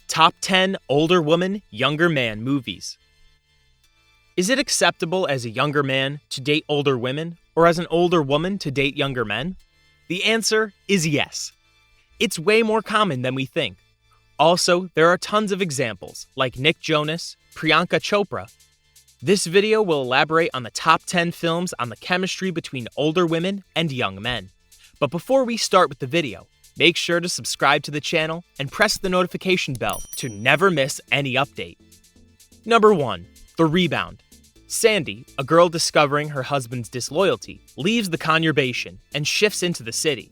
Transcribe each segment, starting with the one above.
Top 10 Older Woman, Younger Man Movies. Is it acceptable as a younger man to date older women, or as an older woman to date younger men? The answer is yes. It's way more common than we think. Also, there are tons of examples, like Nick Jonas, Priyanka Chopra. This video will elaborate on the top 10 films on the chemistry between older women and young men. But before we start with the video, make sure to subscribe to the channel and press the notification bell to never miss any update. Number 1. The Rebound. Sandy, a girl discovering her husband's disloyalty, leaves the conurbation and shifts into the city.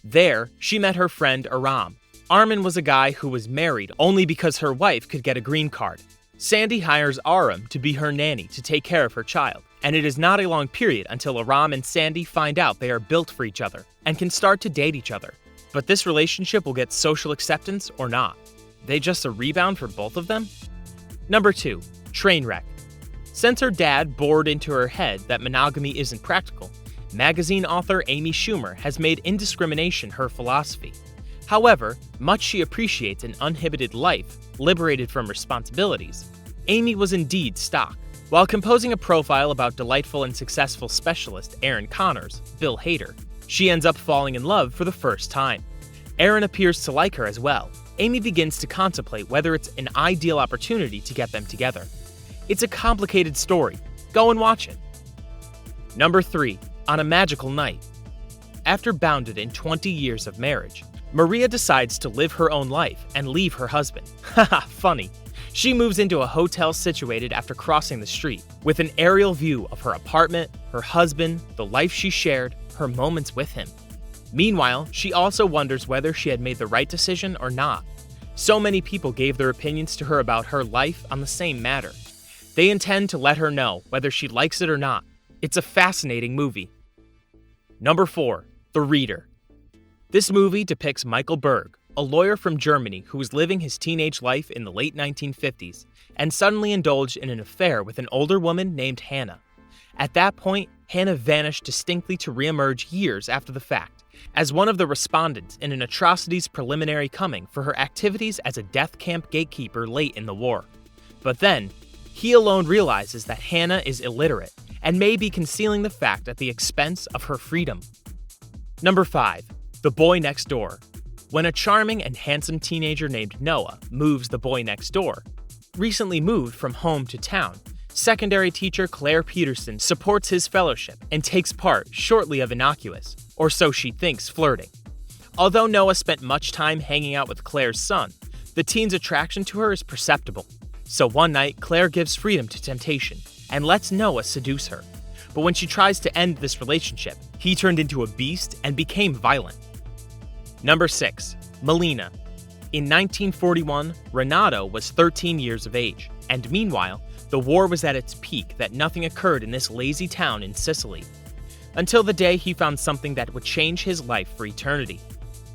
There, she met her friend Aram. Armin was a guy who was married only because her wife could get a green card. Sandy hires Aram to be her nanny to take care of her child, and it is not a long period until Aram and Sandy find out they are built for each other and can start to date each other. But this relationship will get social acceptance or not. They just a rebound for both of them? Number 2. Trainwreck. Since her dad bored into her head that monogamy isn't practical, magazine author Amy Schumer has made indiscrimination her philosophy. However, much she appreciates an uninhibited life, liberated from responsibilities, Amy was indeed stock. While composing a profile about delightful and successful specialist Aaron Connors, Bill Hader, she ends up falling in love for the first time. Aaron appears to like her as well. Amy begins to contemplate whether it's an ideal opportunity to get them together. It's a complicated story. Go and watch it. Number 3. On a Magical Night. After bounded in 20 years of marriage, Maria decides to live her own life and leave her husband. Haha, funny. She moves into a hotel situated after crossing the street, with an aerial view of her apartment, her husband, the life she shared, her moments with him. Meanwhile, she also wonders whether she had made the right decision or not. So many people gave their opinions to her about her life on the same matter. They intend to let her know whether she likes it or not. It's a fascinating movie. Number 4. The Reader. This movie depicts Michael Berg, a lawyer from Germany who was living his teenage life in the late 1950s and suddenly indulged in an affair with an older woman named Hannah. At that point, Hannah vanished distinctly to reemerge years after the fact, as one of the respondents in an atrocities preliminary coming for her activities as a death camp gatekeeper late in the war. But then, he alone realizes that Hannah is illiterate and may be concealing the fact at the expense of her freedom. Number 5. The Boy Next Door. When a charming and handsome teenager named Noah moves the boy next door, recently moved from home to town, secondary teacher Claire Peterson supports his fellowship and takes part shortly of innocuous, or so she thinks, flirting. Although Noah spent much time hanging out with Claire's son, the teen's attraction to her is perceptible. So one night, Claire gives freedom to temptation and lets Noah seduce her. But when she tries to end this relationship, he turned into a beast and became violent. Number 6. Molina. In 1941, Renato was 13 years of age, and meanwhile, the war was at its peak that nothing occurred in this lazy town in Sicily. Until the day he found something that would change his life for eternity.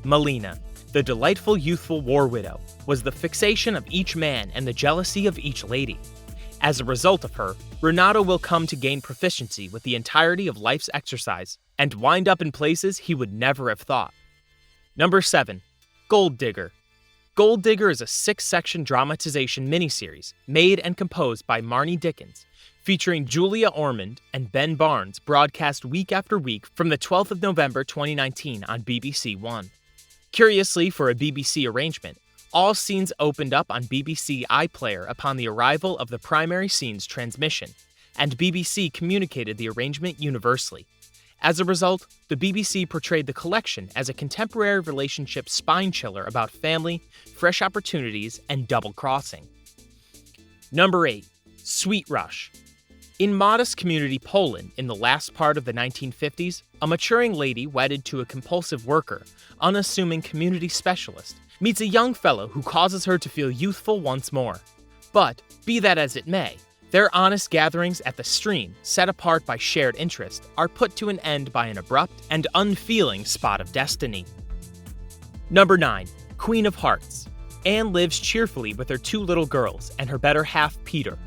Molina, the delightful youthful war widow, was the fixation of each man and the jealousy of each lady. As a result of her, Renato will come to gain proficiency with the entirety of life's exercise and wind up in places he would never have thought. Number 7. Gold Digger. Gold Digger is a 6-section dramatization miniseries made and composed by Marnie Dickens, featuring Julia Ormond and Ben Barnes, broadcast week after week from the 12th of November 2019 on BBC One. Curiously, for a BBC arrangement, all scenes opened up on BBC iPlayer upon the arrival of the primary scene's transmission, and BBC communicated the arrangement universally. As a result, the BBC portrayed the collection as a contemporary relationship spine chiller about family, fresh opportunities, and double-crossing. Number 8. Sweet Rush. In modest community Poland in the last part of the 1950s, a maturing lady wedded to a compulsive worker, unassuming community specialist, meets a young fellow who causes her to feel youthful once more. But, be that as it may, their honest gatherings at the stream, set apart by shared interest, are put to an end by an abrupt and unfeeling spot of destiny. Number 9. Queen of Hearts. Anne lives cheerfully with her 2 little girls and her better half, Peter.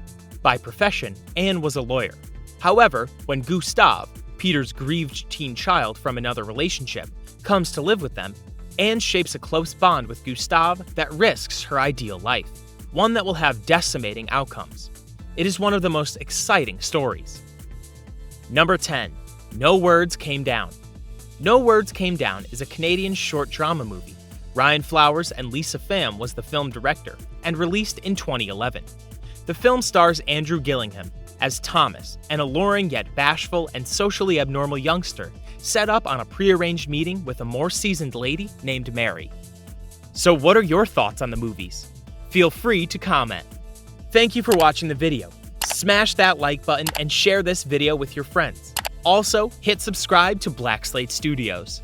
By profession, Anne was a lawyer. However, when Gustav, Peter's grieved teen child from another relationship, comes to live with them, Anne shapes a close bond with Gustave that risks her ideal life, one that will have decimating outcomes. It is one of the most exciting stories. Number 10. No Words Came Down. No Words Came Down is a Canadian short drama movie. Ryan Flowers and Lisa Pham was the film director and released in 2011. The film stars Andrew Gillingham as Thomas, an alluring yet bashful and socially abnormal youngster set up on a prearranged meeting with a more seasoned lady named Mary. So what are your thoughts on the movies? Feel free to comment. Thank you for watching the video. Smash that like button and share this video with your friends. Also, hit subscribe to Black Slate Studios.